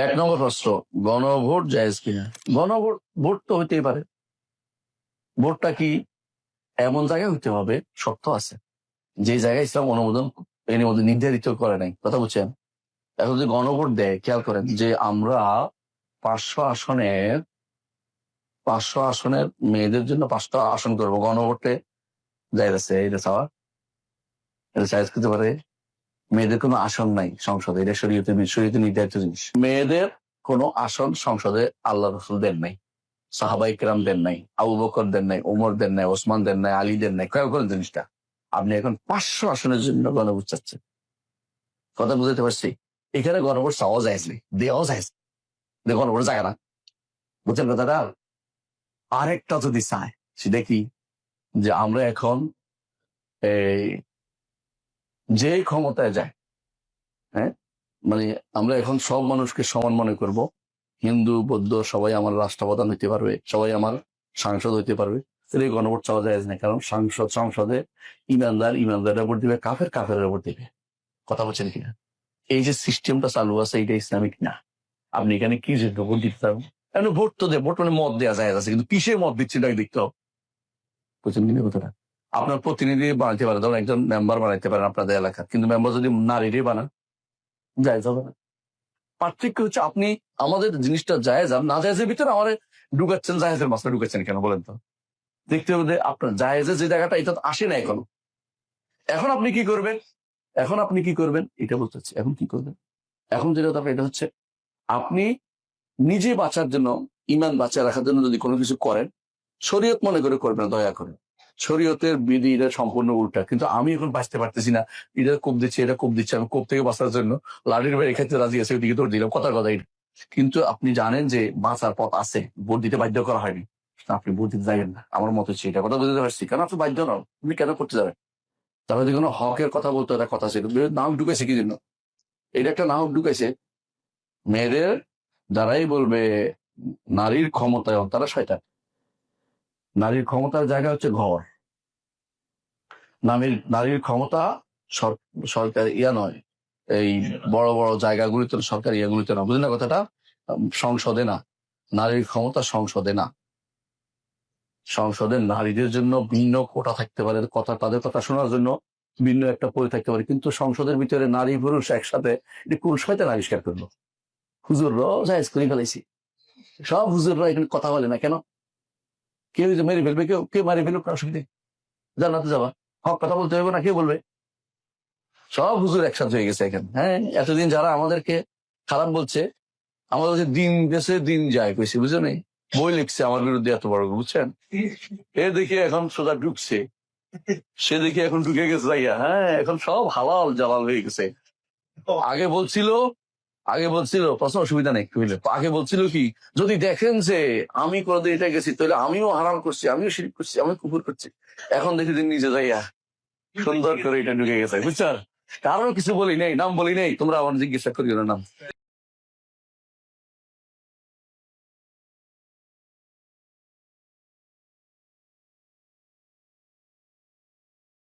এক নম্বর প্রশ্ন, গণভোট জায়েজ কিনা? গণভোট ভোট তো হইতেই পারে। ভোটটা কি এমন জায়গায় হইতে হবে, শর্ত আছে যে জায়গায় ইসলাম অনুমোদন এর মধ্যে নির্ধারিত করে নাই। কথা বুঝছেন? এখন যদি গণভোট দেয়, খেয়াল করেন যে আমরা 500 আসনের 500 আসনের মেয়েদের জন্য 5টা আসন করবো, গণভোটে জায়েজ আছে এটা চাওয়া? এটা জায়েজ করতে পারে? মেয়েদের কোনো আসন নাই সংসদে, এটা শরীয়তে নির্ধারিত জিনিস। মেয়েদের কোনো আসন সংসদে আল্লাহ রসুল দেন নাই, সাহাবাই কেরাম দেন নাই, আবু বকর দেন নাই, ওমর দেন নাই, ওসমান দেন নাই, আলী দেন নাই। খেয়াল করেন জিনিসটা। আপনি এখন 500 আসনের জন্য গণভোট চাচ্ছেন। কথা বুঝতে পারছি? এখানে গণভোট চাওয়া যায় নেই, দেওয়াও যায় গণভোট যায় না। বুঝছেন কথাটা? আরেকটা যদি চায়, সেটা কি, যে আমরা এখন এই যে ক্ষমতায় যায়, হ্যাঁ, মানে আমরা এখন সব মানুষকে সমান মনে করব, হিন্দু বৌদ্ধ সবাই আমার রাষ্ট্রপ্রধান হইতে পারবে, সবাই আমার সাংসদ হইতে পারবে। এই গণভোট চাওয়া যায় না, কারণ সংসদে ইমানদারের উপর দিবে, কাফের উপর দিবে। কথা বলছেন কিনা? এই যে সিস্টেমটা চালু আছে, এটা ইসলামিক না। আপনি এখানে কি যে ভোট দিতে পারবেন? এখন ভোট তো দেয়, ভোট মানে মত দেওয়া যায় আছে, কিন্তু কিসের মত দিচ্ছে এটাকে দেখতে হবে। বুঝছেন কিনা কথাটা? আপনার প্রতিনিধি বানাইতে পারেন, ধরুন একজন মেম্বার বানাইতে পারেন আপনাদের এলাকার, কিন্তু মেম্বার যদি নারীরই বানান, জায়েজ হবে না। পার্থক্য হচ্ছে আপনি আমাদের জিনিসটা জায়েজ আর না জায়েজের ভিতরে আমাদের ঢুকাচ্ছেন, জায়েজের মাসলা ঢুকাচ্ছেন কেন বলেন তো? দেখতে হবে আপনার জায়েজের যে জায়গাটা, এটা তো আসে না এখনো। এখন আপনি কি করবেন? এটা বলতে চাচ্ছি, এখন কি করবেন? এখন যেটা দরকার, এটা হচ্ছে আপনি নিজে বাঁচার জন্য, ইমান বাঁচিয়ে রাখার জন্য যদি কোনো কিছু করেন, শরীয়ত মনে করে করবেন, দয়া করে। শরীয়তের বিধি এটা সম্পূর্ণ উল্টা, কিন্তু আমি এখন বাঁচতে পারতেছি না, এটা কোপ দিচ্ছে, আমি কোপ থেকে বাঁচার জন্য লাঠির বাইরে খাইতে রাজি আছে, ওইদিকে তোর দিলাম, কথার কথা এটা। কিন্তু আপনি জানেন যে বাঁচার পথ আছে, ভোট দিতে বাধ্য করা হয়নি, আপনি ভোট দিতে যাবেন না। আমার মত হচ্ছে এটা, কথা বুঝতে পারছি, কারণ আপনি বাধ্য নন, আপনি কেন করতে যাবেন? তাহলে কোনো হকের কথা বলতে একটা কথা ছিল, নাম ঢুকাইছে কি জন্য? এটা একটা নাম ঢুকাইছে, মেয়েদের যারাই বলবে নারীর ক্ষমতায়ন, তারা শয়তান। নারীর ক্ষমতার জায়গা হচ্ছে ঘর। নারীর ক্ষমতা সরকার ইয়া নয়, এই বড় বড় জায়গাগুলিতে, সরকার ইয়াগুলিতে না, বুঝলেন না কথাটা? সংসদে না, নারীর ক্ষমতা সংসদে না। সংসদে নারীদের জন্য ভিন্ন কোটা থাকতে পারে, তাদের কথা শোনার জন্য ভিন্ন একটা পরি থাকতে পারে, কিন্তু সংসদের ভিতরে নারী পুরুষ একসাথে, এটা কোন শয়তান আবিষ্কার করলো? হুজুররাও জায়েজ করে ফেলাইছি। সব হুজুররা এখানে কথা বলে না কেন? কেউ যে মেরে ফেলবে, কেউ মারি ফেলুক, অসুবিধে, জান্নাতে যাবা, হক কথা বলতে হবে না, কে বলবে? সব হুজুর একসাথে হয়ে গেছে এখানে। হ্যাঁ, এতদিন যারা আমাদেরকে খারাপ বলছে, আমাদের হচ্ছে দিন গেছে দিন যায় কইছে, বুঝছো নি? বই লিখছে আমার বিরুদ্ধে এত বড়, বুঝছেন? এ দেখে এখন সোজা ঢুকছে, সে দেখে এখন ঢুকে গেছে যাইয়া। হ্যাঁ, এখন সব হালাল জালাল হয়ে গেছে। আগে বলছিল প্রশ্ন, অসুবিধা নেই, আগে বলছিল কি, যদি দেখেন যে আমি কোনোদিন এটা গেছি, তাহলে আমিও হারাম করছি, আমিও শিরক করছি, আমিও কুফর করছি। এখন দেখে দিন নিজে যাইয়া সুন্দর করে এটা ঢুকে গেছে, বুঝছো? কারো কিছু বলি নেই, নাম বলি নেই, তোমরা আমার জিজ্ঞাসা করিও না নাম।